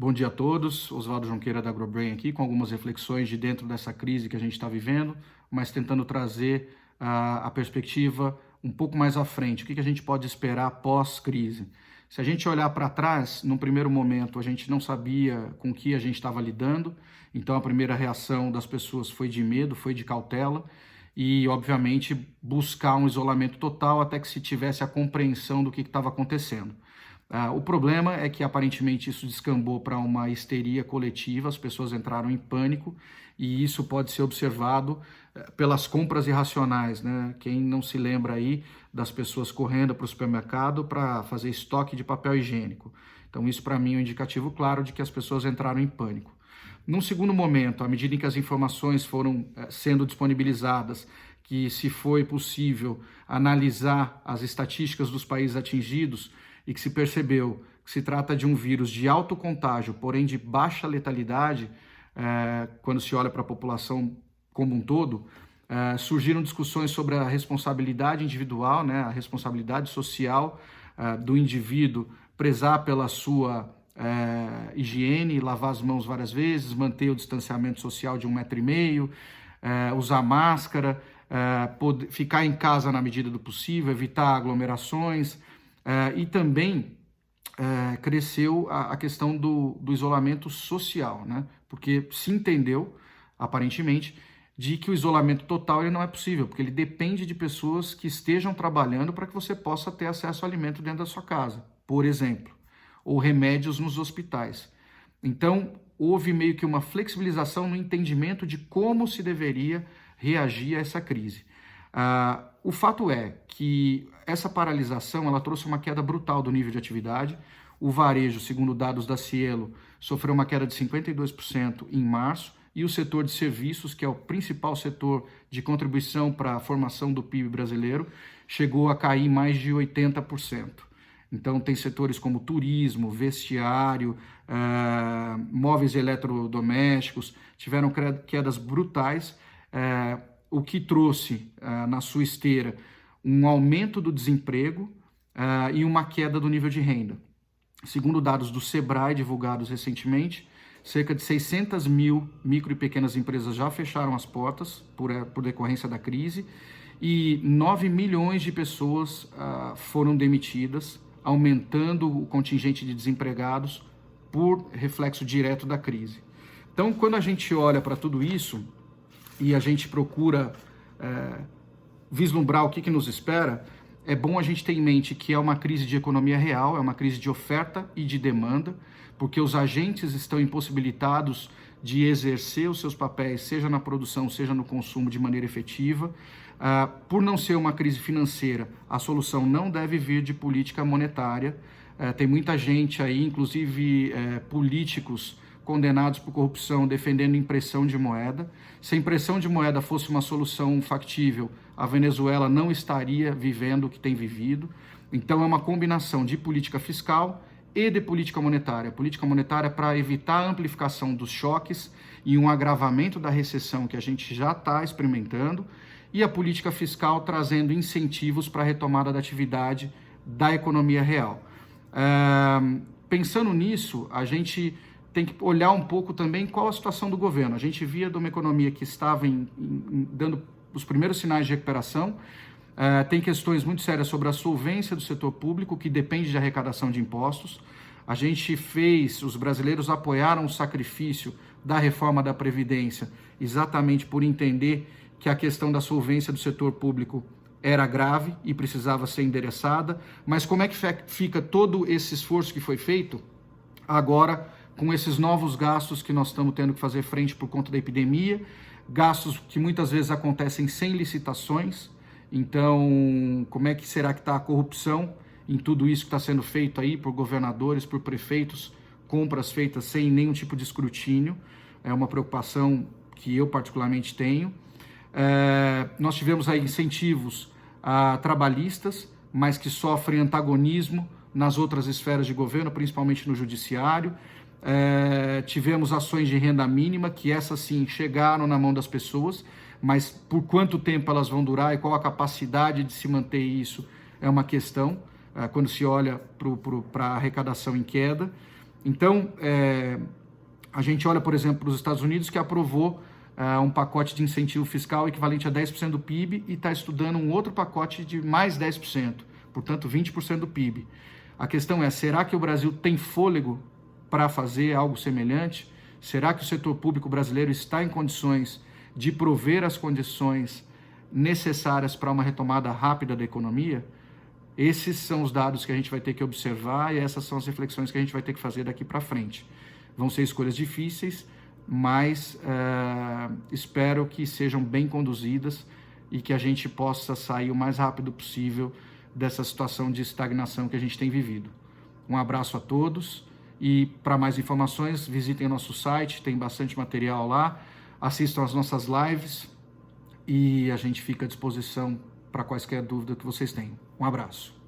Bom dia a todos, Oswaldo Junqueira da AgroBrain aqui com algumas reflexões de dentro dessa crise que a gente está vivendo, mas tentando trazer a perspectiva um pouco mais à frente. O que a gente pode esperar pós-crise? Se a gente olhar para trás, num primeiro momento a gente não sabia com que a gente estava lidando, então a primeira reação das pessoas foi de medo, foi de cautela e, obviamente, buscar um isolamento total até que se tivesse a compreensão do que estava acontecendo. O problema é que aparentemente isso descambou para uma histeria coletiva, as pessoas entraram em pânico e isso pode ser observado pelas compras irracionais, né? Quem não se lembra aí das pessoas correndo para o supermercado para fazer estoque de papel higiênico. Então isso para mim é um indicativo claro de que as pessoas entraram em pânico. Num segundo momento, à medida em que as informações foram sendo disponibilizadas, que se foi possível analisar as estatísticas dos países atingidos, e que se percebeu que se trata de um vírus de alto contágio, porém de baixa letalidade, quando se olha para a população como um todo, surgiram discussões sobre a responsabilidade individual, né, a responsabilidade social do indivíduo, prezar pela sua higiene, lavar as mãos várias vezes, manter o distanciamento social de 1,5 metro, usar máscara, ficar em casa na medida do possível, evitar aglomerações, e também cresceu a questão do isolamento social, né? Porque se entendeu, aparentemente, de que o isolamento total ele não é possível, porque ele depende de pessoas que estejam trabalhando para que você possa ter acesso ao alimento dentro da sua casa, por exemplo, ou remédios nos hospitais. Então, houve meio que uma flexibilização no entendimento de como se deveria reagir a essa crise. O fato é que essa paralisação ela trouxe uma queda brutal do nível de atividade. O varejo, segundo dados da Cielo, sofreu uma queda de 52% em março e o setor de serviços, que é o principal setor de contribuição para a formação do PIB brasileiro, chegou a cair mais de 80%. Então tem setores como turismo, vestiário, móveis eletrodomésticos, tiveram quedas brutais, o que trouxe na sua esteira um aumento do desemprego e uma queda do nível de renda. Segundo dados do Sebrae divulgados recentemente, cerca de 600 mil micro e pequenas empresas já fecharam as portas por decorrência da crise e 9 milhões de pessoas foram demitidas, aumentando o contingente de desempregados por reflexo direto da crise. Então, quando a gente olha para tudo isso e a gente procura vislumbrar o que nos espera, é bom a gente ter em mente que é uma crise de economia real, é uma crise de oferta e de demanda, porque os agentes estão impossibilitados de exercer os seus papéis, seja na produção, seja no consumo, de maneira efetiva. Por não ser uma crise financeira, a solução não deve vir de política monetária. Tem muita gente aí, inclusive políticos condenados por corrupção, defendendo impressão de moeda. Se a impressão de moeda fosse uma solução factível, a Venezuela não estaria vivendo o que tem vivido. Então é uma combinação de política fiscal e de política monetária. Política monetária para evitar a amplificação dos choques e um agravamento da recessão que a gente já está experimentando, e a política fiscal trazendo incentivos para a retomada da atividade da economia real. Pensando nisso, a gente tem que olhar um pouco também qual a situação do governo. A gente via de uma economia que estava dando os primeiros sinais de recuperação. Tem questões muito sérias sobre a solvência do setor público, que depende de arrecadação de impostos. Os brasileiros apoiaram o sacrifício da reforma da Previdência, exatamente por entender que a questão da solvência do setor público era grave e precisava ser endereçada. Mas como é que fica todo esse esforço que foi feito agora, com esses novos gastos que nós estamos tendo que fazer frente por conta da epidemia, gastos que muitas vezes acontecem sem licitações? Então, como é que será que está a corrupção em tudo isso que está sendo feito aí por governadores, por prefeitos, compras feitas sem nenhum tipo de escrutínio? É uma preocupação que eu particularmente tenho. Nós tivemos aí incentivos trabalhistas, mas que sofrem antagonismo nas outras esferas de governo, principalmente no judiciário. Tivemos ações de renda mínima, que essas sim chegaram na mão das pessoas, mas por quanto tempo elas vão durar e qual a capacidade de se manter isso é uma questão, quando se olha para a arrecadação em queda. Então, a gente olha, por exemplo, para os Estados Unidos, que aprovou um pacote de incentivo fiscal equivalente a 10% do PIB e está estudando um outro pacote de mais 10%, portanto 20% do PIB. A questão é, será que o Brasil tem fôlego para fazer algo semelhante? Será que o setor público brasileiro está em condições de prover as condições necessárias para uma retomada rápida da economia? Esses são os dados que a gente vai ter que observar e essas são as reflexões que a gente vai ter que fazer daqui para frente. Vão ser escolhas difíceis, mas espero que sejam bem conduzidas e que a gente possa sair o mais rápido possível dessa situação de estagnação que a gente tem vivido. Um abraço a todos e para mais informações visitem o nosso site, tem bastante material lá, assistam as nossas lives e a gente fica à disposição para quaisquer dúvida que vocês tenham. Um abraço.